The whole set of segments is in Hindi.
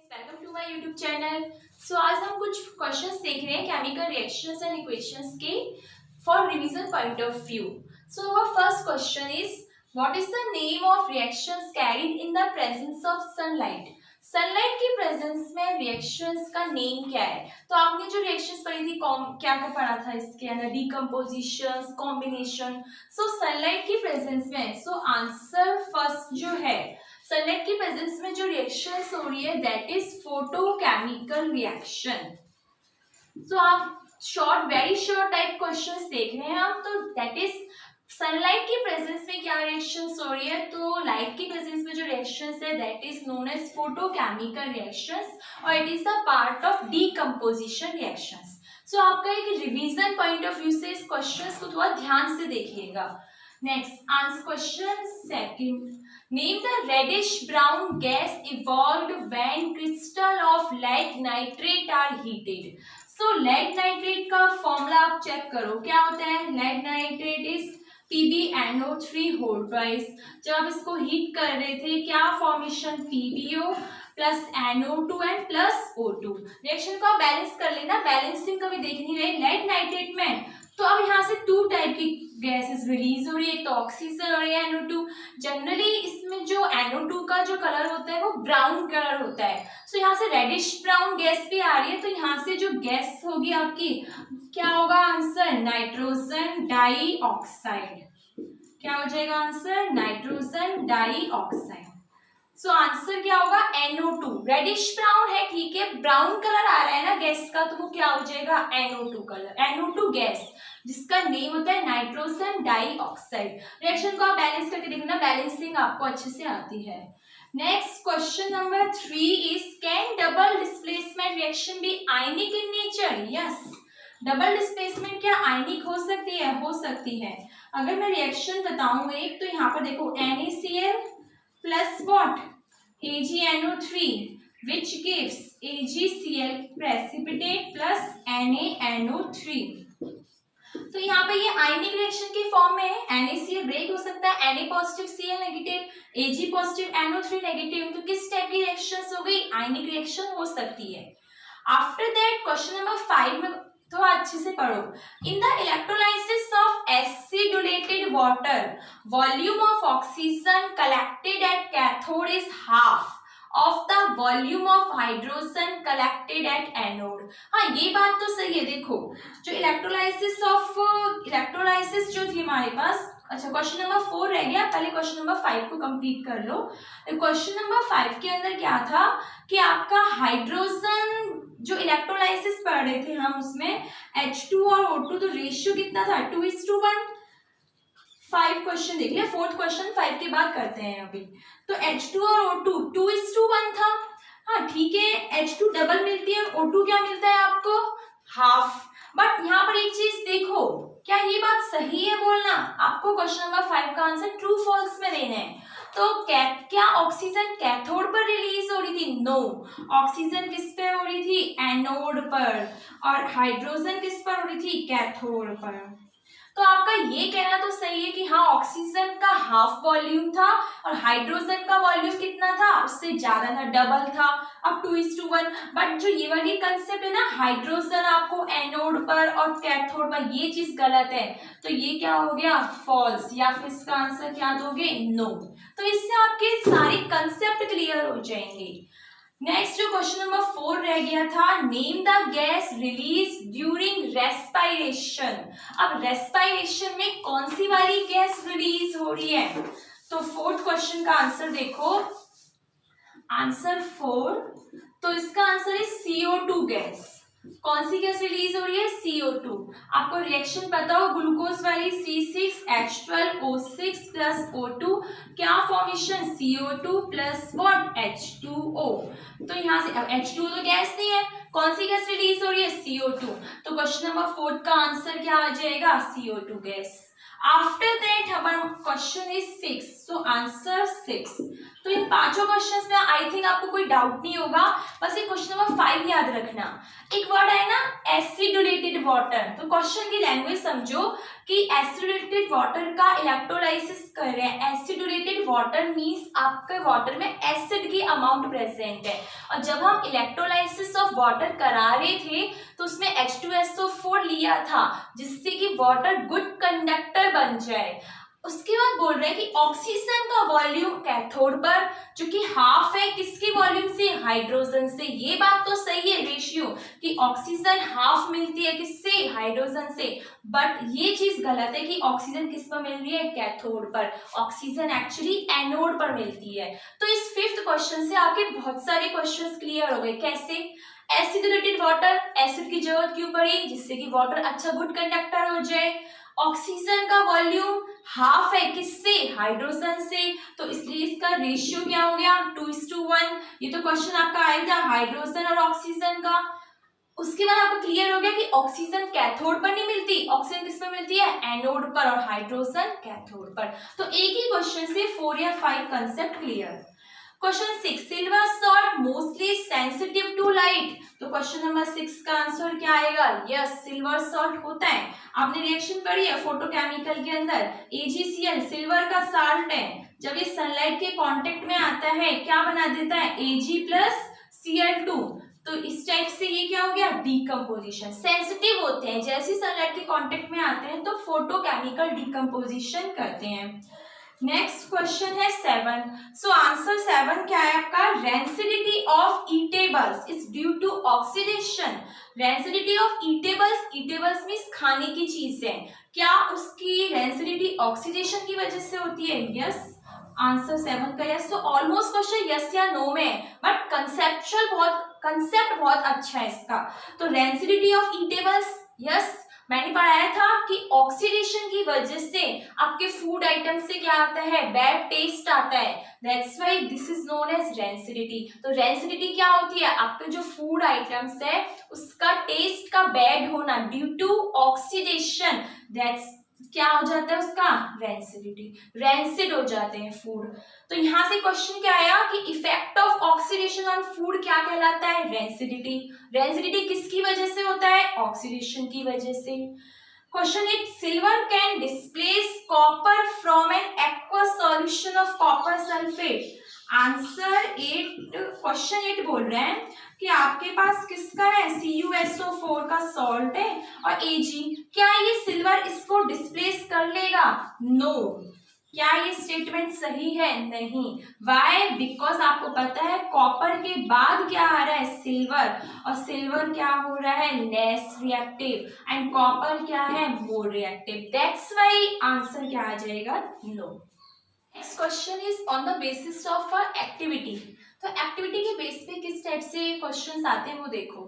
Welcome to my YouTube channel. आज हम कुछ क्वेश्चंस देख रहे हैं केमिकल रिएक्शंस एंड इक्वेशंस के for revision point of view. So our first question is what is the name of reactions carried in the presence of sunlight. Sunlight की प्रेजेंस में रिएक्शंस का नेम क्या है? तो आपने जो रिएक्शंस पढ़ी थी क्या क्या पढ़ा था इसके अंदर? Decomposition, combination. सो सनलाइट की प्रेजेंस में आंसर फर्स्ट जो है, सनलाइट की प्रेजेंस में जो रिएक्शंस हो रही है दैट इज फोटोकेमिकल रिएक्शन। सो आप वेरी शॉर्ट टाइप क्वेश्चंस देख रहे हैं आप, तो दैट इज सनलाइट की प्रेजेंस में क्या रिएक्शंस हो रही है, तो लाइट की प्रेजेंस में जो रिएक्शंस है that is known as photochemical reactions और it is the part of decomposition reactions. So आपका एक रिवीजन पॉइंट ऑफ व्यू से इस क्वेश्चंस को थोड़ा ध्यान से देखिएगा। Next answer question second, name the reddish brown gas evolved when crystal of lead nitrate are heated। so lead nitrate का फॉर्मूला आप चेक करो क्या होता है। lead nitrate is PbNO3 whole twice। जब आप इसको हीट कर रहे थे क्या formation, PbO plus NO2 and plus O2। Reaction को आप बैलेंस कर लेना, बैलेंसिंग कभी देख नहीं रहे लेड नाइट्रेट में। तो अब यहाँ से टू टाइप की गैसेस रिलीज हो रही है, एक तो ऑक्सीजन और ये NO2। जनरली इसमें जो NO2 का जो कलर होता है वो ब्राउन कलर होता है। सो यहाँ से रेडिश ब्राउन गैस भी आ रही है, तो यहाँ से जो गैस होगी आपकी क्या होगा आंसर, नाइट्रोजन डाइऑक्साइड। क्या हो जाएगा आंसर, नाइट्रोजन डाइऑक्साइड। सो आंसर क्या होगा, NO2। रेडिश ब्राउन है, ठीक है, ब्राउन कलर आ रहा है ना गैस का, तो वो क्या हो जाएगा NO2 कलर, NO2 गैस जिसका नेम होता है नाइट्रोजन डाइऑक्साइड। रिएक्शन को आप बैलेंस करके देखना, बैलेंसिंग आपको अच्छे से आती है। Next question number 3 is can double displacement reaction B ionic in nature. Yes, double displacement क्या आयनिक हो सकती है? हो सकती है। अगर मैं रिएक्शन बताऊं एक, तो यहाँ पर देखो NaCl plus what, AgNO3 which gives AgCl precipitate plus NaNO3। तो यहाँ पे ये आयनिक रिएक्शन की फॉर्म में है, NaCl ब्रेक हो सकता है, Na positive Cl negative, Ag positive NO3 negative. तो किस टाइप की रिएक्शंस हो गई, आयनिक रिएक्शन हो सकती है। आफ्टर दैट क्वेश्चन नंबर 5 में तो अच्छे से पढ़ो। In the electrolysis of acidulated water volume of oxygen collected at cathode is half of the volume of hydrogen collected at anode. हाँ ये बात तो सही है। देखो जो इलेक्ट्रोलाइसिस जो थी हमारे पास, अच्छा क्वेश्चन नंबर 4 रह गया, पहले क्वेश्चन नंबर 5 को कंप्लीट कर लो। क्वेश्चन नंबर 5 के अंदर क्या था कि आपका हाइड्रोजन जो इलेक्ट्रोलाइसिस पढ़ रहे थे हम, उसमें H2 और O2 तो रेशियो कितना था, 2:1। 5 क्वेश्चन देख लिया, 4th क्वेश्चन 5 के बाद करते हैं अभी। तो H2 और O2 2:1 था। हाँ ठीक है, H2 डबल मिलती है, O2 क्या मिलता है आपको, हाफ। बट यहाँ पर एक चीज देखो, क्या ये बात सही है बोलना? आपको क्वेश्चन नंबर 5 का आंसर ट्रू फॉल्स में देना है। तो क्या ऑक्सीजन कैथोड पर रिलीज हो रही थी? नो। ऑक्सीजन किस पे हो रही थी, एनोड पर, और हाइड्रोजन किस पर हो रही थी, कैथोड पर। तो आपका ये कहना तो सही है कि हाँ ऑक्सीजन का हाफ वॉल्यूम था और हाइड्रोजन का वॉल्यूम कितना था, उससे ज्यादा था, डबल था, अब 2:1। बट जो ये वाली कंसेप्ट है ना, हाइड्रोजन आपको एनोड पर और कैथोड पर, ये चीज गलत है। तो ये क्या हो गया, फॉल्स, या फिर इसका आंसर क्या दोगे, नो। तो इससे आपके सारे कंसेप्ट क्लियर हो जाएंगे। नेक्स्ट जो क्वेश्चन नंबर 4 रह गया था, name the gas release during respiration. अब रेस्पायरेशन में कौन सी वाली गैस रिलीज हो रही है? तो 4th क्वेश्चन का आंसर देखो, आंसर 4, तो इसका आंसर है CO2 गैस। कौन सी गैस रिलीज हो रही है, CO2। आपको रिएक्शन पता हो, ग्लूकोज वाली C6H12O6 प्लस O2, क्या formation, CO2 plus what, H2O। तो यहाँ से अब H2O तो गैस नहीं है, कौन सी गैस रिलीज हो रही है, CO2। तो क्वेश्चन नंबर 4 का आंसर क्या आ जाएगा, CO2 गैस। आफ्टर दैट हमारा क्वेश्चन इज 6, सो आंसर 6। तो इन पांचों क्वेश्चंस में आई थिंक आपको कोई डाउट नहीं होगा, बस ये क्वेश्चन नंबर 5 याद रखना। एक वर्ड है ना एसिडुलेटेड वाटर, तो क्वेश्चन की लैंग्वेज समझो कि एसिडुलेटेड वाटर का इलेक्ट्रोलाइसिस कर रहे हैं। एसिडुलेटेड वाटर मींस आपके वाटर में एसिड की अमाउंट प्रेजेंट है, और जब हम इलेक्ट्रोलाइसिस ऑफ वाटर करा रहे थे तो उसमें H2SO4 लिया था जिससे कि वाटर गुड कंडक्टर बन जाए। उसके बाद बोल रहे हैं कि ऑक्सीजन का वॉल्यूम कैथोड पर जो कि हाफ है किसकी वॉल्यूम से, हाइड्रोजन से। ये बात तो सही है रेशियो कि ऑक्सीजन हाफ मिलती है किससे, हाइड्रोजन से, बट ये चीज गलत है कि ऑक्सीजन किस पर मिल रही है, कैथोड पर। ऑक्सीजन एक्चुअली एनोड पर मिलती है। तो इस 5th क्वेश्चन से आपके बहुत सारे क्वेश्चंस क्लियर हो गए। कैसे? एसिडुलेटेड वाटर, एसिड की जरूरत क्यों पड़ी, जिससे कि वाटर अच्छा गुड कंडक्टर हो जाए। ऑक्सीजन का वॉल्यूम हाफ है किससे, हाइड्रोजन से, तो इसलिए इसका रेशियो क्या हो गया 2:1। ये तो क्वेश्चन आपका आया था हाइड्रोजन और ऑक्सीजन का। उसके बाद आपको क्लियर हो गया कि ऑक्सीजन कैथोड पर नहीं मिलती, ऑक्सीजन किस पर मिलती है, एनोड पर, और हाइड्रोजन कैथोड पर। तो एक ही क्वेश्चन से 4 या 5 concept clear. Question 6, silver salt mostly sensitive to light, तो क्वेश्चन नंबर 6 का आंसर क्या आएगा, यस सिल्वर सॉल्ट होता है। आपने रिएक्शन पढ़ी है फोटोकेमिकल के अंदर, AgCl सिल्वर का साल्ट है, जब ये सनलाइट के कांटेक्ट में आता है क्या बना देता है, Ag+Cl2। तो इस टाइप से ये क्या हो गया, डीकम्पोजिशन। सेंसिटिव होते हैं, जैसे सनलाइट के कांटेक्ट में आते हैं तो फोटोकेमिकल डीकम्पोजिशन करते हैं। नेक्स्ट क्वेश्चन है 7, सो आंसर 7 क्या है आपका, rancidity of eatables is due to oxidation. Rancidity of eatables, eatables means खाने की चीज है, क्या उसकी रेंसिडिटी ऑक्सीडेशन की वजह से होती है, यस आंसर 7 का यस। तो ऑलमोस्ट क्वेश्चन यस या नो में, बट कंसेप्ट बहुत अच्छा है इसका। तो रेंसिडिटी ऑफ ईटेबल्स यस, मैंने पढ़ाया था कि ऑक्सीडेशन की वजह से आपके फूड आइटम से क्या आता है, बैड टेस्ट आता है, that's why this is known as rancidity. तो रेंसिडिटी क्या होती है, आपके जो फूड आइटम्स है उसका टेस्ट का बैड होना ड्यू टू ऑक्सीडेशन, दैट्स क्या हो जाता है उसका, रेंसिडिटी, रेंसिड हो जाते हैं फूड। तो यहाँ से क्वेश्चन क्या आया कि effect of oxidation on food क्या कहलाता है, रेंसिडिटी। रेंसिडिटी किसकी वजह से होता है, ऑक्सीडेशन की वजह से। Question 8, silver can displace copper from an aqueous solution of copper sulphate. Answer 8, question 8 बोल रहे हैं कि आपके पास किसका है, CuSO4 का सॉल्ट है और Ag, क्या ये सिल्वर इसको डिस्प्लेस कर लेगा, नो। क्या ये स्टेटमेंट सही है, नहीं। वाई, बिकॉज आपको पता है कॉपर के बाद क्या आ रहा है, सिल्वर, और सिल्वर क्या हो रहा है, लेस रिएक्टिव, एंड कॉपर क्या है, more reactive, that's why answer क्या आ जाएगा, no. Next question is on the basis of activity. तो एक्टिविटी के बेस पे किस टाइप से क्वेश्चंस आते हैं वो देखो।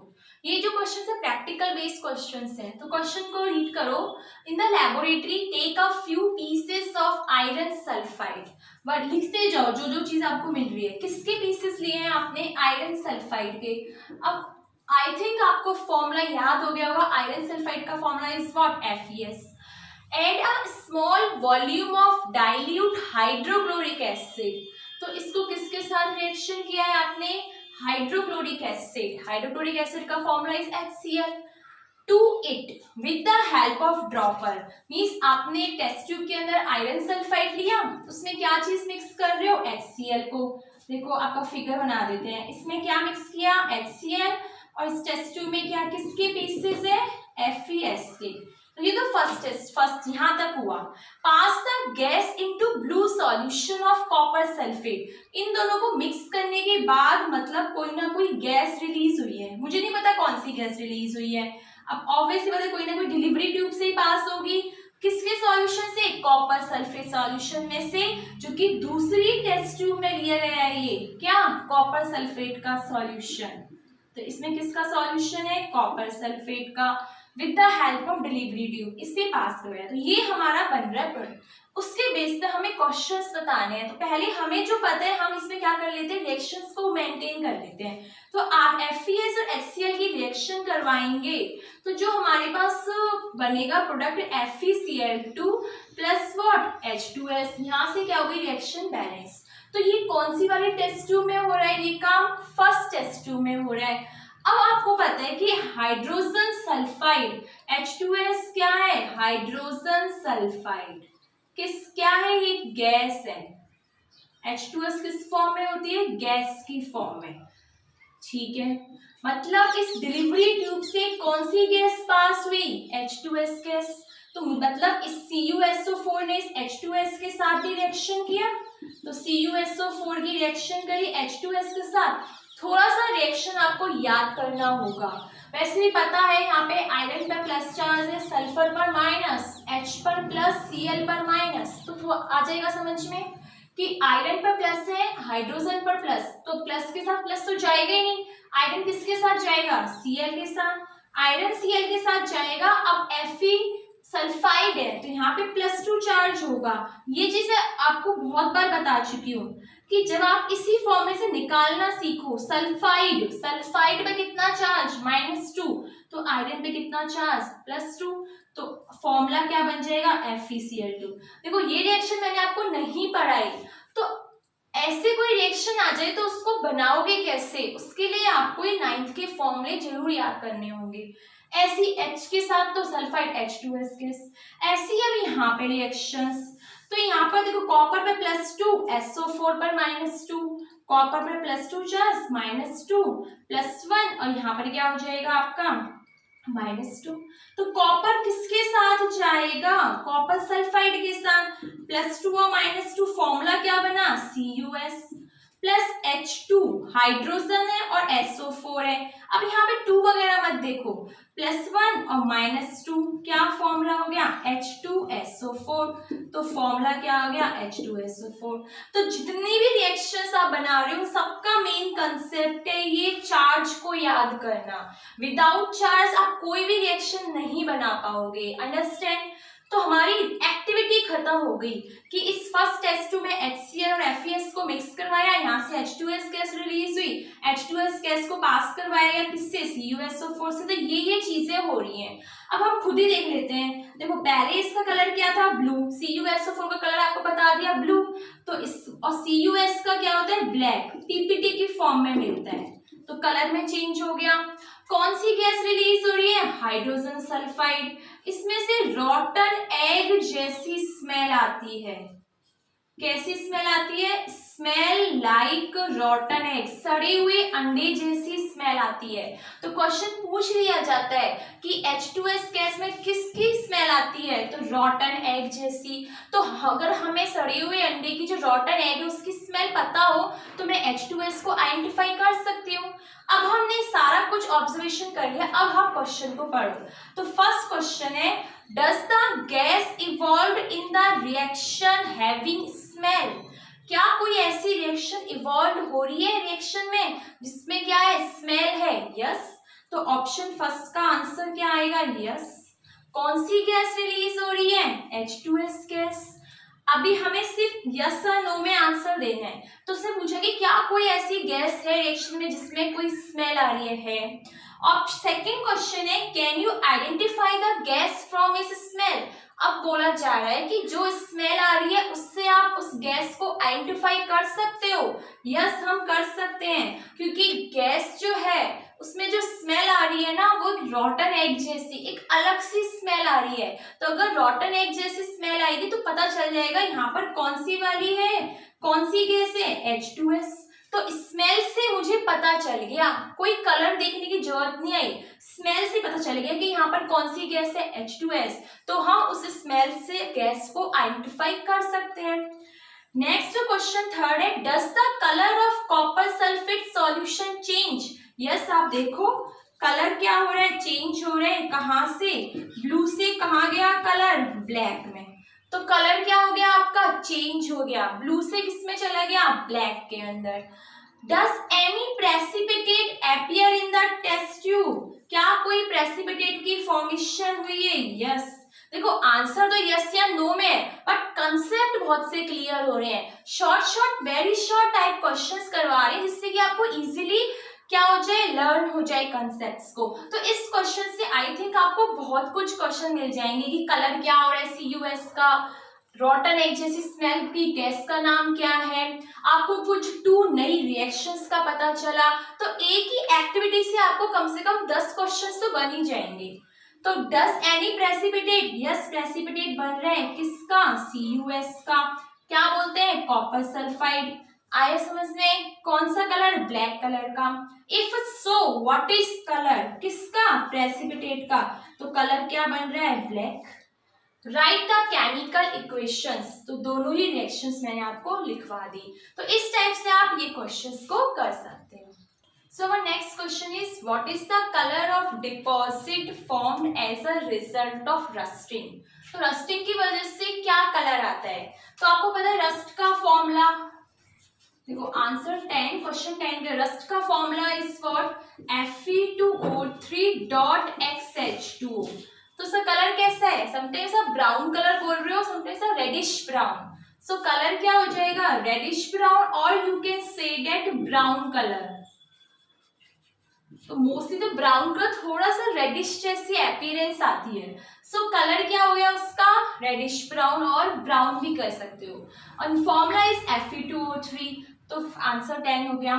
ये जो क्वेश्चन है प्रैक्टिकल बेस्ड क्वेश्चंस हैं, तो क्वेश्चन को रीड करो। In the laboratory take a few pieces of iron sulphide. But लिखते जाओ जो जो चीज आपको मिल रही है, किसके पीसेस लिए हैं आपने, आयरन सल्फाइड के। अब आई थिंक आपको फॉर्मूला याद हो गया होगा, आयरन सल्फाइड का formula is what, FeS। Add a small volume of dilute hydrochloric acid। तो इसको किसके साथ रिएक्शन किया है आपने, हाइड्रोक्लोरिक एसिड। हाइड्रोक्लोरिक एसिड का formula is HCl। To it with the help of dropper, means आपने टेस्ट ट्यूब के अंदर आयरन सल्फाइड लिया, उसमें क्या चीज मिक्स कर रहे हो, HCl को। देखो आपका फिगर बना देते हैं, इसमें क्या मिक्स किया, HCl, और इस टेस्ट ट्यूब में क्या किसके पीसेस है, FeS के। तो ये तो फर्स्ट यहाँ तक हुआ। Pass the gas into blue solution of copper sulphate. इन दोनों को मिक्स करने के बाद मतलब कोई ना कोई गैस रिलीज हुई है, मुझे नहीं पता कौन सी गैस रिलीज हुई है। अब ऑब्वियसली पता कोई ना कोई डिलीवरी ट्यूब से ही पास होगी, किसके सॉल्यूशन से, कॉपर सल्फेट सॉल्यूशन में से, जो कि दूसरी टेस्ट ट्यूब में लिया गया है। ये क्या, कॉपर सल्फेट का सॉल्यूशन। तो इसमें किसका सॉल्यूशन है, कॉपर सल्फेट का। With the help of delivery tube, इससे पास करवाया। तो ये हमारा बन रहा है प्रोडक्ट। उसके बेस पे हमें क्वेश्चंस बताने हैं। तो पहले हमें जो पता है हम इसमें क्या कर लेते हैं, रिएक्शंस को मेंटेन कर लेते हैं। तो आप FeS और HCl की रिएक्शन करवाएंगे तो जो हमारे पास बनेगा product FeCl2 plus what H2S। यहाँ से क्या होगी, रिएक्शन बैलेंस। तो ये कौन सी वाली टेस्ट ट्यूब में हो रहा है, ये काम फर्स्ट टेस्ट ट्यूब में हो रहा है। अब आपको पता है कि हाइड्रोजन सल्फाइड H2S क्या है, हाइड्रोजन सल्फाइड क्या है, ये गैस है। H2S किस फॉर्म में होती है, गैस की फॉर्म में। ठीक है, मतलब इस डिलीवरी ट्यूब से कौन सी गैस पास हुई, H2S गैस। तो मतलब इस CuSO4 ने इस H2S के साथ भी रिएक्शन किया, तो CuSO4 की रिएक्शन करी H2S के साथ। थोड़ा सा रिएक्शन आपको याद करना होगा, वैसे भी पता है यहाँ पे आयरन पर प्लस चार्ज है, सल्फर पर माइनस, H पर प्लस, Cl पर माइनस। तो आ जाएगा समझ में कि आयरन पर प्लस है, हाइड्रोजन पर प्लस, तो प्लस के साथ प्लस तो जाएगा ही नहीं। आयरन किसके साथ जाएगा, Cl के साथ, आयरन Cl के साथ जाएगा। अब Fe सल्फाइड है तो यहाँ पे +2 चार्ज होगा। ये चीज आपको बहुत बार बता चुकी हूँ कि जब आप इसी फॉर्म में से निकालना सीखो, सल्फाइड, सल्फाइड पे कितना चार्ज, -2, तो आयरन पे कितना चार्ज, +2, तो फॉर्मूला क्या बन जाएगा, FeCl2। देखो ये रिएक्शन मैंने आपको नहीं पढ़ाई, तो ऐसे कोई रिएक्शन आ जाए तो उसको बनाओगे कैसे, उसके लिए आपको ये 9th के फॉर्मूले जरूर याद करने होंगे। ऐसी H के साथ तो सल्फाइड H2S गैस, ऐसी अब यहाँ पे रिएक्शंस। तो यहाँ पर देखो कॉपर पे +2, SO4 पर -2, कॉपर पर +2 चार्ज, -2 +1, और यहाँ पर क्या हो जाएगा आपका -2। तो कॉपर किसके साथ जाएगा, कॉपर सल्फाइड के साथ, +2 और -2 फॉर्मूला क्या बना, CuS प्लस H2 हाइड्रोजन है और SO4 है। अब यहाँ पे 2 वगैरह मत देखो, +1 और -2 क्या फॉर्मूला हो गया, H2SO4। तो फॉर्मूला क्या हो गया, H2SO4। तो जितनी भी रिएक्शंस आप बना रहे हो सबका मेन कंसेप्ट है ये चार्ज को याद करना। विदाउट चार्ज आप कोई भी रिएक्शन नहीं बना पाओगे, अंडरस्टैंड। तो हमारी एक्टिविटी खत्म हो गई कि इस फर्स्ट टेस्ट में HCl और FeS को मिक्स करवाया, यहाँ से H2S गैस रिलीज हुई, H2S गैस को पास करवाया गया किससे, CuSO4 से। तो ये चीजें हो रही हैं। अब हम खुद ही देख लेते हैं। देखो पहले इसका कलर क्या था, ब्लू, CuSO4 का कलर आपको बता दिया ब्लू, तो इस और CuS का क्या होता है, ब्लैक, PPT की फॉर्म में मिलता है, तो कलर में चेंज हो गया। कौन सी गैस रिलीज हो रही है, हाइड्रोजन सल्फाइड। इसमें से रॉटन एग जैसी स्मेल आती है। कैसी स्मेल आती है, स्मेल लाइक रॉटन एग, सड़े हुए अंडे जैसी स्मेल आती है। तो क्वेश्चन पूछ लिया जाता है कि H2S गैस में किसकी स्मेल आती है, तो रॉटन एग जैसी। तो अगर हमें सड़े हुए अंडे की जो रॉटन एग है उसकी स्मेल पता हो तो मैं H2S को आइडेंटिफाई कर सकती हूँ। अब हमने सारा कुछ ऑब्जर्वेशन कर लिया, अब हम क्वेश्चन को पढ़ो। तो फर्स्ट क्वेश्चन है, does the gas evolve in the reaction having smell. क्या कोई ऐसी रिएक्शन इवॉल्व हो रही है रिएक्शन में जिसमें क्या है, स्मेल है, यस। तो ऑप्शन फर्स्ट का आंसर क्या आएगा, यस। कौन सी गैस रिलीज हो रही है, H2S गैस। अभी हमें सिर्फ यस और नो में आंसर देना है। तो उसने पूछा कि क्या कोई ऐसी गैस है रिएक्शन में जिसमें कोई स्मेल आ रही है। और सेकंड क्वेश्चन है, can you identify the gas from its smell. अब बोला जा रहा है कि जो स्मेल आ रही है उससे आप उस गैस को आइडेंटिफाई कर सकते हो। यस हम कर सकते हैं, क्योंकि गैस जो है उसमें जो स्मेल आ रही है ना वो रॉटन एग जैसी एक अलग सी स्मेल आ रही है। तो अगर रॉटन एग जैसी स्मेल आएगी तो पता चल जाएगा यहाँ पर कौन सी वाली है, कौन सी गैस है, H2S। तो स्मेल से मुझे पता चल गया, कोई कलर देखने की जरूरत नहीं आई, स्मेल से पता चल गया कि यहाँ पर कौन सी गैस है, H2S। तो हम उस स्मेल से गैस को आइडेंटिफाई कर सकते हैं। नेक्स्ट क्वेश्चन थर्ड है, does the colour of copper sulphate solution change. Yes आप देखो कलर क्या हो रहा है, चेंज हो रहा है। कहाँ से, ब्लू से कहाँ गया कलर, ब्लैक में। तो कलर क्या हो गया आपका, चेंज हो गया, ब्लू से किस में चला गया, ब्लैक के अंदर। Does any precipitate appear in the test tube, क्या कोई प्रेसिपिटेट की फॉर्मेशन हुई है? यस। देखो आंसर तो यस या नो में है, बट कंसेप्ट बहुत से क्लियर हो रहे हैं। Short very short type questions करवा रहे हैं, जिससे कि आपको इजीली क्या हो जाए, लर्न हो जाए कंसेप्ट्स को। तो इस क्वेश्चन से आई थिंक आपको बहुत कुछ क्वेश्चन मिल जाएंगे कि कलर क्या हो रहा है CUS का, रॉटन एग जैसी स्मेल की गैस का नाम क्या है, आपको कुछ 2 नई रिएक्शंस का पता चला। तो एक ही एक्टिविटी से आपको कम से कम 10 क्वेश्चंस तो बन ही जाएंगे। तो डस एनी प्रेसिपिटेट, यस प्रेसिपिटेट बन रहे हैं, किसका? CUS का। क्या बोलते हैं? Copper sulphide. आया समझ में? कौन सा कलर? ब्लैक कलर का। If so what is colour, किसका? प्रेसिपिटेट का। तो कलर क्या बन रहा है? Black. Right the chemical equations, तो दोनों ही रिएक्शंस मैंने आपको लिखवा दी। तो इस टाइप से आप ये क्वेश्चंस को कर सकते हो। So our next question is what is the colour of deposit formed as a result of rusting. तो रस्टिंग की वजह से क्या कलर आता है? तो आपको पता है रस्ट का फॉर्मूला, देखो आंसर 10 क्वेश्चन 10 का रस्ट का फॉर्मूला इज व्हाट? Fe2O3.XH2O। तो इसका कलर कैसा है? समटाइम्स आप ब्राउन कलर बोल रहे हो, समटाइम्स आप रेडिश ब्राउन। सो कलर क्या हो जाएगा? रेडिश ब्राउन, और you can say that brown colour. तो मोस्टली तो ब्राउन कलर थोड़ा सा रेडिश जैसी अपीयरेंस आती है। सो कलर क्या हो गया उसका? रेडिश ब्राउन, और ब्राउन भी कर सकते हो। और फॉर्मूला इज Fe2O3, तो आंसर 10 हो गया।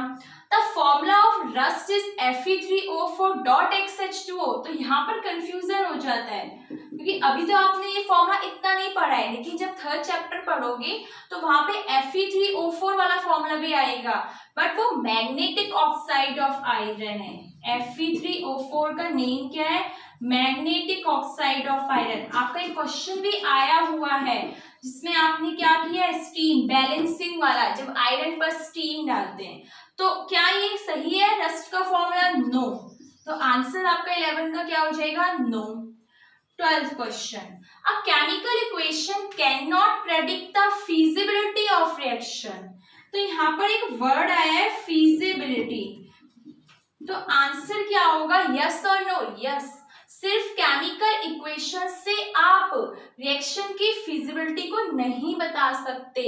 The formula of rust is Fe3O4.XH2O। तो यहाँ पर कंफ्यूजन हो जाता है, क्योंकि अभी तो आपने ये फॉर्मूला इतना नहीं पढ़ा है, लेकिन जब थर्ड चैप्टर पढ़ोगे तो वहां पे Fe3O4 वाला फॉर्मूला भी आएगा, बट वो मैग्नेटिक ऑक्साइड ऑफ आयरन है। Fe3O4 का नेम क्या है? Magnetic oxide of iron. आपका एक क्वेश्चन भी आया हुआ है जिसमें आपने क्या किया? स्टीम बैलेंसिंग वाला, जब आयरन पर स्टीम डालते हैं। तो क्या ये सही है रस्ट का फॉर्मूला? नो। तो आंसर आपका 11 का क्या हो जाएगा? No. 12th question, a chemical equation can not predict the feasibility of reaction. तो यहाँ पर एक वर्ड आया है फीजिबिलिटी, तो आंसर क्या होगा? यस और नो? यस। सिर्फ केमिकल इक्वेशन से आप रिएक्शन की फिजिबिलिटी को नहीं बता सकते।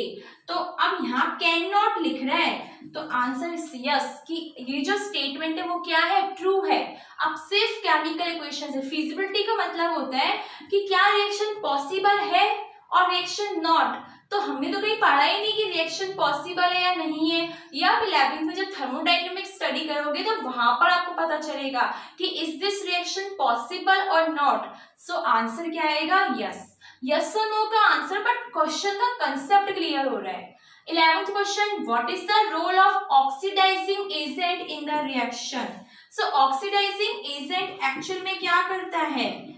तो अब यहाँ कैन नॉट लिख रहा है, तो आंसर इज यस, कि ये जो स्टेटमेंट है वो क्या है? ट्रू है। अब सिर्फ केमिकल इक्वेशन से, फिजिबिलिटी का मतलब होता है कि क्या रिएक्शन पॉसिबल है और रिएक्शन नॉट। तो हमने तो कहीं पढ़ा ही नहीं कि रिएक्शन पॉसिबल है या नहीं है, या फिर 11th में जब थर्मोडायनेमिक्स स्टडी करोगे तो वहां पर आपको पता चलेगा कि इज दिस रिएक्शन पॉसिबल और नॉट। सो आंसर क्या आएगा? यस। यस और नो का आंसर, बट क्वेश्चन का कंसेप्ट क्लियर हो रहा है। 11th question, what is the role of oxidizing agent in the reaction. So oxidizing agent actual में क्या करता है?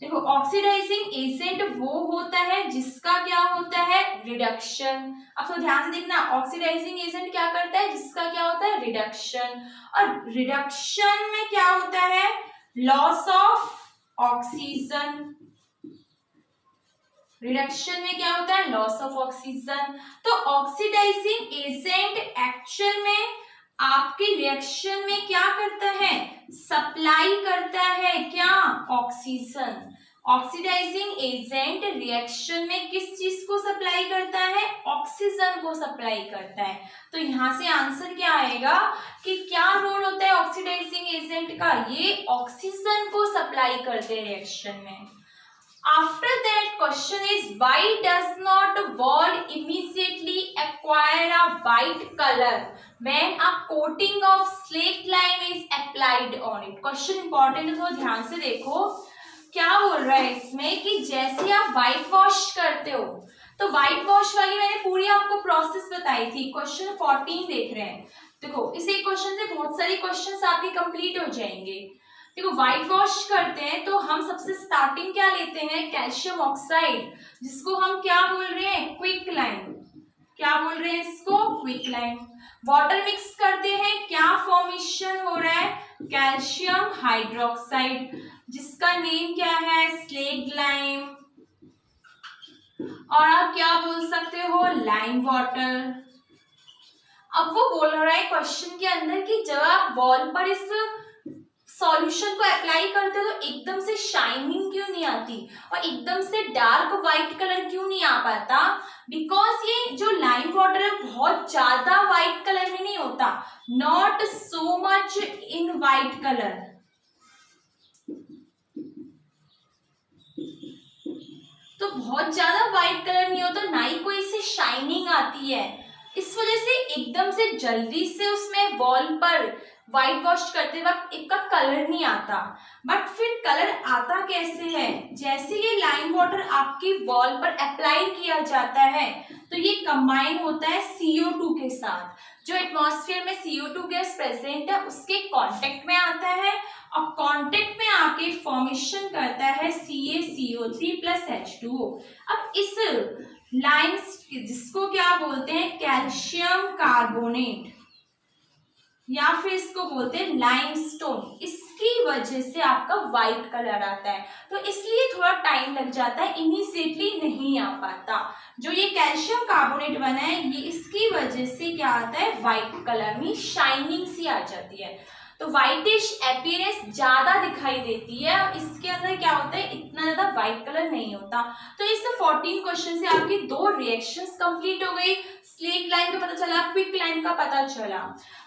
देखो ऑक्सीडाइजिंग एजेंट वो होता है जिसका क्या होता है? रिडक्शन। अब तो ध्यान से देखना, ऑक्सीडाइजिंग एजेंट क्या करता है? जिसका क्या होता है? रिडक्शन। और रिडक्शन में क्या होता है? Loss of oxygen. रिडक्शन में क्या होता है? Loss of oxygen. तो ऑक्सीडाइजिंग एजेंट एक्चुअल में आपके रिएक्शन में क्या करता है? सप्लाई करता है क्या? ऑक्सीजन। ऑक्सीडाइजिंग एजेंट रिएक्शन में किस चीज को सप्लाई करता है? ऑक्सीजन को सप्लाई करता है। तो यहाँ से आंसर क्या आएगा कि क्या रोल होता है ऑक्सीडाइजिंग एजेंट का? ये ऑक्सीजन को सप्लाई करते हैं रिएक्शन में। After that question is why does not wall immediately acquire a white color when a coating of slaked lime is applied on it? Question important है, थोड़ा ध्यान से देखो क्या बोल रहा है इसमें कि जैसे आप व्हाइट वॉश करते हो, तो व्हाइट वॉश वाली मैंने पूरी आपको प्रोसेस बताई थी। क्वेश्चन 14 देख रहे हैं। देखो इस एक क्वेश्चन से बहुत सारे क्वेश्चंस आपके कंप्लीट हो जाएंगे। देखो व्हाइट वॉश करते हैं तो हम सबसे स्टार्टिंग क्या लेते हैं? कैल्शियम ऑक्साइड, जिसको हम क्या बोल रहे हैं? Quick lime. क्या बोल रहे हैं इसको? Quick lime. वाटर मिक्स करते हैं, क्या फॉर्मेशन हो रहा है? कैल्शियम हाइड्रोक्साइड, जिसका नेम क्या है? Slaked lime. और आप क्या बोल सकते हो? Lime water. अब वो बोल रहा है क्वेश्चन के अंदर कि जब आप वॉल पर इस सॉल्यूशन को अप्लाई करते हो तो एकदम से शाइनिंग क्यों नहीं आती और एकदम से डार्क व्हाइट कलर क्यों नहीं आ पाता? बिकॉज ये जो लाइम वाटर है बहुत ज्यादा व्हाइट कलर में नहीं होता, not so much in white colour. तो बहुत ज्यादा व्हाइट कलर नहीं होता, ना ही कोई से शाइनिंग आती है। इस वजह से एकदम से जल्दी से उसमें वॉल पर व्हाइट वॉश करते वक्त इसका कलर नहीं आता। बट फिर कलर आता कैसे है? जैसे ये लाइम वाटर आपकी वॉल पर अप्लाई किया जाता है तो ये कंबाइन होता है CO2 के साथ। जो एटमॉस्फेयर में CO2 गैस प्रेजेंट है उसके कांटेक्ट में आता है और कांटेक्ट में आके फॉर्मेशन करता है CaCO3 प्लस H2O। अब इस लाइम जिसको क्या बोलते हैं कैल्शियम कार्बोनेट या फिर इसको बोलते हैं लाइमस्टोन, इसकी वजह से आपका व्हाइट कलर आता है। तो इसलिए थोड़ा टाइम लग जाता है, इमीडिएटली नहीं आ पाता। जो ये कैल्शियम कार्बोनेट बना है ये इसकी वजह से क्या आता है, व्हाइट कलर में शाइनिंग सी आ जाती है। तो व्हाइटिश अपीयरेंस ज्यादा दिखाई देती है और इसके अंदर क्या होता है, इतना ज्यादा व्हाइट कलर नहीं होता। तो इस 14 क्वेश्चन से आपकी 2 रिएक्शंस कंप्लीट हो गई। स्लेक लाइन का पता चला, क्विक लाइन का पता चला।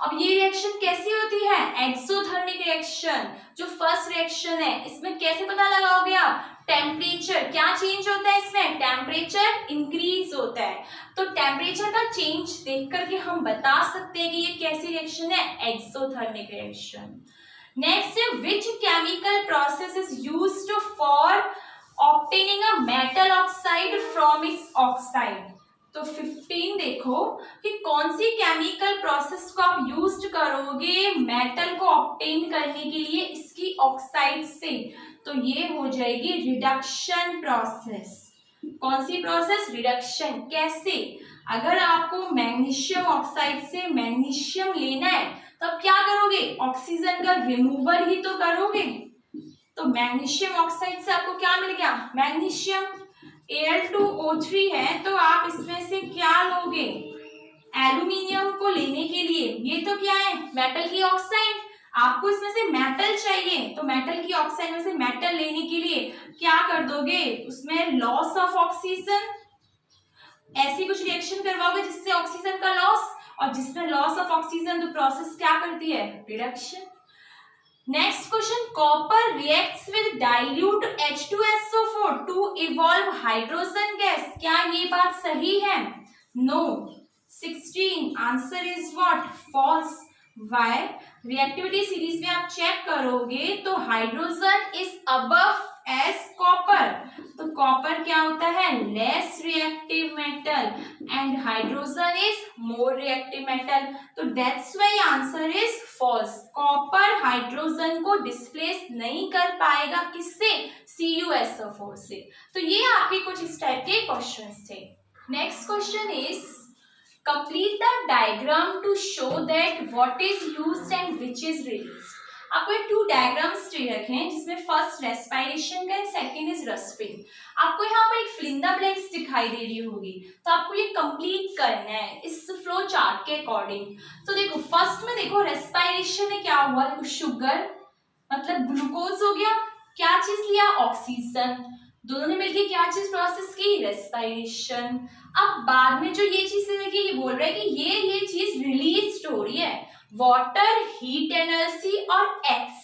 अब ये रिएक्शन कैसी होती है, एक्सोथर्मिक रिएक्शन। जो फर्स्ट रिएक्शन है इसमें कैसे पता लगाओगे आप, टेम्परेचर क्या चेंज होता है, इसमें टेम्परेचर इंक्रीज होता है। तो टेम्परेचर का चेंज देख करके हम बता सकते हैं कि ये कैसी रिएक्शन है, एक्सोथर्मिक रिएक्शन। नेक्स्ट है which chemical process is used for obtaining a metal oxide from its oxide. तो 15 देखो कि कौन सी केमिकल प्रोसेस को आप यूज करोगे मेटल को ऑब्टेन करने के लिए इसकी ऑक्साइड से। तो ये हो जाएगी रिडक्शन प्रोसेस। कौन सी प्रोसेस, रिडक्शन। कैसे, अगर आपको मैग्नीशियम ऑक्साइड से मैग्नीशियम लेना है तो आप क्या करोगे, ऑक्सीजन का रिमूवल ही तो करोगे। तो मैग्नीशियम ऑक्साइड से आपको क्या मिल गया, मैग्नीशियम। Al2O3 है तो आप इसमें से क्या लोगे, एल्यूमिनियम को लेने के लिए। ये तो क्या है, मेटल की ऑक्साइड। आपको इसमें से मेटल चाहिए तो मेटल की ऑक्साइड में से मेटल लेने के लिए क्या कर दोगे, उसमें लॉस ऑफ ऑक्सीजन, ऐसी कुछ रिएक्शन करवाओगे जिससे ऑक्सीजन का लॉस, और जिसमें लॉस ऑफ ऑक्सीजन तो प्रोसेस क्या करती है, reduction. Next question, copper reacts with dilute H2SO4 to evolve hydrogen gas. क्या ये बात सही है, no. 16 answer is what, false. Why, reactivity series में आप चेक करोगे तो hydrogen is above as copper. तो कॉपर क्या होता है, less reactive metal and hydrogen is more reactive metal. तो that's why answer is false. Copper hydrogen को डिस्प्लेस नहीं कर पाएगा, किससे, CuSO4 से। तो ये आपके कुछ इस टाइप के क्वेश्चंस थे। Next question is complete the diagram to show that what is used and which is released। आपको ये 2 डायग्राम्स दे रखे हैं जिसमें फर्स्ट रेस्पिरेशन का एंड सेकंड इज रेस्पिंग। आपको यहाँ पर एक फिल इन द ब्लैंक्स दिखाई दे रही होगी तो आपको ये कंप्लीट करना है इस फ्लो चार्ट के अकॉर्डिंग। तो देखो फर्स्ट में देखो रेस्पिरेशन में क्या हुआ, देखो शुगर मतलब ग्लूकोज हो गया, क्या चीज लिया, ऑक्सीजन, दोनों ने मिलकर क्या चीज प्रोसेस की, रेस्पिरेशन। अब बाद में जो ये चीज देखिए ये बोल रहा है कि ये चीज रिलीज हो रही है, वाटर, हीट एनर्जी और एक्स।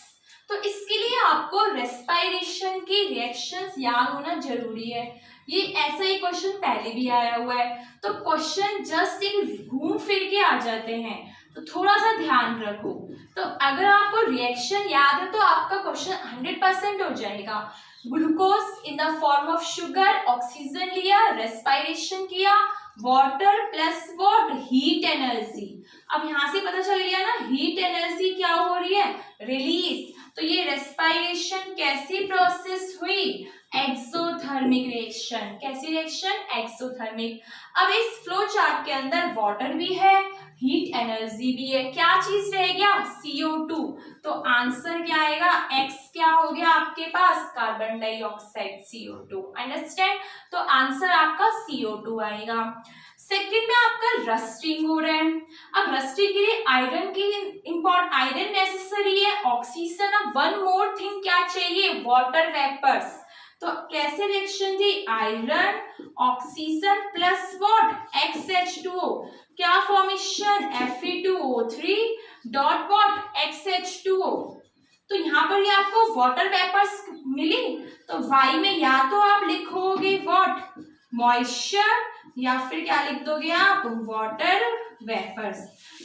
तो इसके लिए आपको रेस्पिरेशन की रिएक्शंस याद होना जरूरी है। ये ऐसा ही क्वेश्चन पहले भी आया हुआ है, तो क्वेश्चन जस्ट एक घूम फिर के आ जाते हैं, तो थोड़ा सा ध्यान रखो। तो अगर आपको रिएक्शन याद है तो आपका क्वेश्चन 100% हो जाएगा। Glucose in the form of sugar, oxygen लिया, रेस्पिरेशन किया, water plus what, heat energy. अब यहां से पता चल गया ना हीट एनर्जी क्या हो रही है, रिलीज। तो ये रेस्पिरेशन कैसी प्रोसेस हुई, एक्सोथर्मिक रिएक्शन। कैसी रिएक्शन, एक्सोथर्मिक। अब इस फ्लो चार्ट के अंदर वाटर भी है, हीट एनर्जी भी है, क्या चीज रह गया, CO2। तो आंसर क्या आएगा, X क्या हो गया आपके पास, कार्बन डाइऑक्साइड, CO2। अंडरस्टैंड। तो आंसर आपका CO2 आएगा। सेकंड में आपका रस्टिंग हो रहा है। अब रस्टिंग के लिए आयरन नेसेसरी है, ऑक्सीजन। अब वन मोर थिंग क्या चाहिए, वाटर वेपर्स। तो कैसे रिएक्शन थी, iron oxygen plus what, XH2O। क्या formation, Fe2O3 dot what, XH2O। तो यहाँ पर ये आपको वाटर वेपर्स मिली, तो वाई में या तो आप लिखोगे व्हाट, मॉइस्चर, या फिर क्या लिख दोगे आप, वाटर वेपर्स।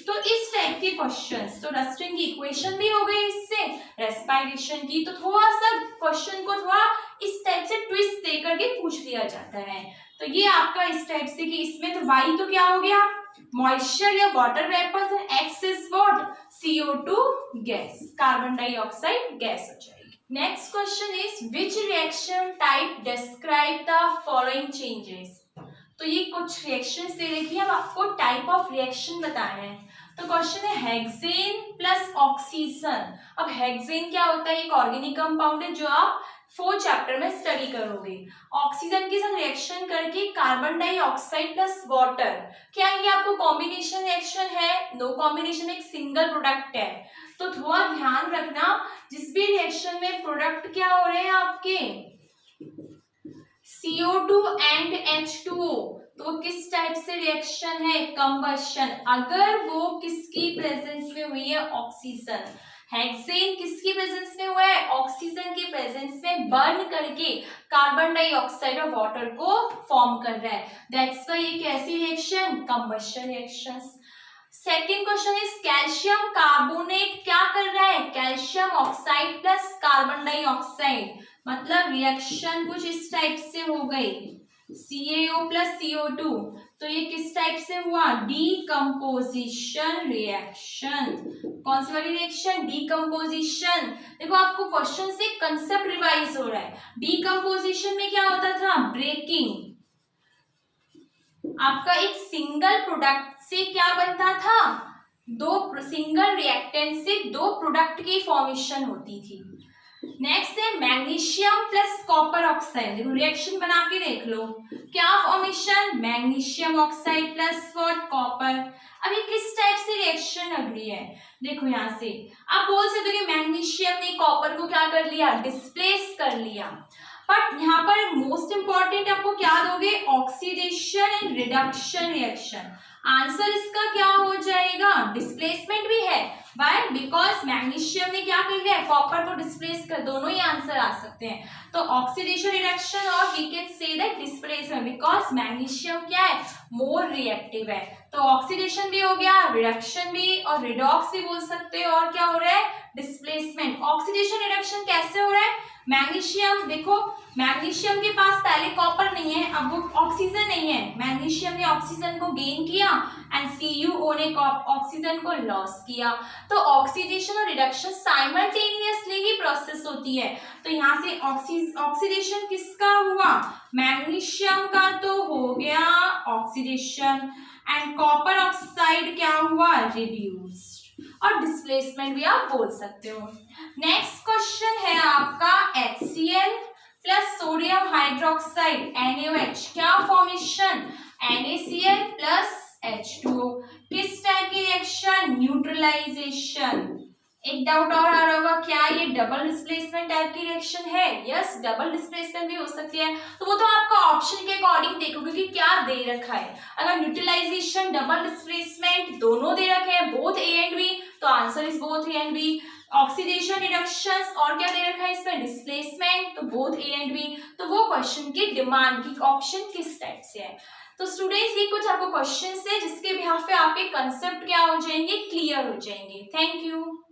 तो इस टाइप के क्वेश्चंस, तो रस्टिंग की इक्वेशन भी हो गई इससे, रेस्पिरेशन की। तो थोड़ा सा क्वेश्चन को थोड़ा इस टाइप से ट्विस्ट दे करके पूछ लिया जाता है। तो ये आपका इस टाइप से कि इसमें तो वाई तो क्या हो गया, मॉइस्चर या water vapours, X is what, CO2 gas, carbon dioxide gas हो जाएगी। Next question is which reaction type describe the following changes. तो ये कुछ रिएक्शंस दे रखी है, अब आपको टाइप ऑफ रिएक्शन बताना है। तो क्वेश्चन है हेक्सेन प्लस ऑक्सीजन। अब हेक्सेन क्या होता है, एक ऑर्गेनिक कंपाउंड है जो आप 4th चैप्टर में स्टडी करोगे। ऑक्सीजन के साथ रिएक्शन करके कार्बन डाइऑक्साइड प्लस वाटर, क्या ये आपको कॉम्बिनेशन रिएक्शन है, नो कॉम्बिनेशन, एक सिंगल प्रोडक्ट है। तो थोड़ा ध्यान रखना, जिस भी रिएक्शन में प्रोडक्ट क्या हो रहे हैं आपके, CO2 एंड H2O, तो किस टाइप से रिएक्शन है, कंबशन। अगर वो किसकी प्रेजेंस में हुई है, ऑक्सीजन। हेक्सेन किसकी प्रेजेंस में हुआ है, ऑक्सीजन की प्रेजेंस में बर्न करके कार्बन डाइऑक्साइड और वाटर को फॉर्म कर रहा है। दैट्स व्हाई ये कैसी reaction, combustion reactions. Second question is calcium carbonate क्या कर रहा है, calcium oxide plus carbon dioxide, मतलब रिएक्शन कुछ इस टाइप से हो गई, CaO प्लस CO2। तो ये किस टाइप से हुआ, डीकम्पोजिशन रिएक्शन। कौन सी वाली रिएक्शन, डीकम्पोजिशन। देखो आपको क्वेश्चन से कंसेप्ट रिवाइज हो रहा है। डीकम्पोजिशन में क्या होता था, ब्रेकिंग। आपका एक सिंगल प्रोडक्ट से क्या बनता था, दो सिंगल रिएक्टेंट से दो प्रोडक्ट की फॉर्मेशन होती थी। नेक्स्ट है मैग्नीशियम प्लस कॉपर ऑक्साइड। देखो रिएक्शन बना के देख लो, क्या formation, magnesium oxide plus what, copper. अब ये किस टाइप से रिएक्शन लग रही है, देखो यहाँ से आप बोल सकते हो कि मैग्नीशियम ने कॉपर को क्या कर लिया, डिस्प्लेस कर लिया। बट यहाँ पर मोस्ट इंपॉर्टेंट आपको क्या दोगे, oxidation and reduction reaction. Answer इसका क्या हो जाएगा, डिस्प्लेसमेंट भी है। वाई, बिकॉज मैग्नीशियम ने क्या कर लिया, कॉपर को डिस्प्लेस कर, दोनों ही आंसर आ सकते हैं। तो ऑक्सीडेशन रिडक्शन और we can say that displacement, because magnesium क्या है, मोर रिएक्टिव है। तो ऑक्सीडेशन भी हो गया, रिडक्शन भी, और रिडॉक्स भी बोल सकते हो। और क्या हो रहा है, डिस्प्लेसमेंट। ऑक्सीडेशन रिडक्शन कैसे हो रहा है, मैग्नीशियम, देखो मैग्नीशियम के पास पहले कॉपर नहीं है, अब वो ऑक्सीजन नहीं है, मैग्नीशियम ने ऑक्सीजन को गेन किया एंड CuO ने ऑक्सीजन को लॉस किया। तो ऑक्सीडेशन और रिडक्शन साइमल्टेनियसली ही प्रोसेस होती है। तो यहाँ से ऑक्सीडेशन किसका हुआ, मैग्नीशियम का तो हो गया ऑक्सीडेशन, एंड कॉपर ऑक्साइड क्या हुआ, रिड्यूस्ड। और डिस्प्लेसमेंट भी आप बोल सकते हो। नेक्स्ट क्वेश्चन है आपका HCl plus sodium hydroxide NaOH, क्या फॉर्मेशन, NaCl प्लस H2O। किस टाइप की रिएक्शन, न्यूट्रलाइजेशन। एक डाउट और आ रहा होगा, क्या ये डबल डिस्प्लेसमेंट टाइप की रिएक्शन है, यस डबल डिस्प्लेसमेंट भी हो सकती है। तो वो तो आपका ऑप्शन के अकॉर्डिंग देखोगे कि क्या दे रखा है। अगर न्यूट्रलाइजेशन, डबल डिस्प्लेसमेंट दोनों दे रखे हैं, बोथ A एंड B, तो answer is both A and B। Oxidation reduction और क्या दे रखा है इसमें, डिस्प्लेसमेंट, तो बोथ A एंड B। तो वो क्वेश्चन की डिमांड की ऑप्शन किस टाइप से है। तो स्टूडेंट्स ये कुछ आपको क्वेश्चन है जिसके बिहाफ पे आपके कंसेप्ट क्या हो जाएंगे, क्लियर हो जाएंगे। Thank you.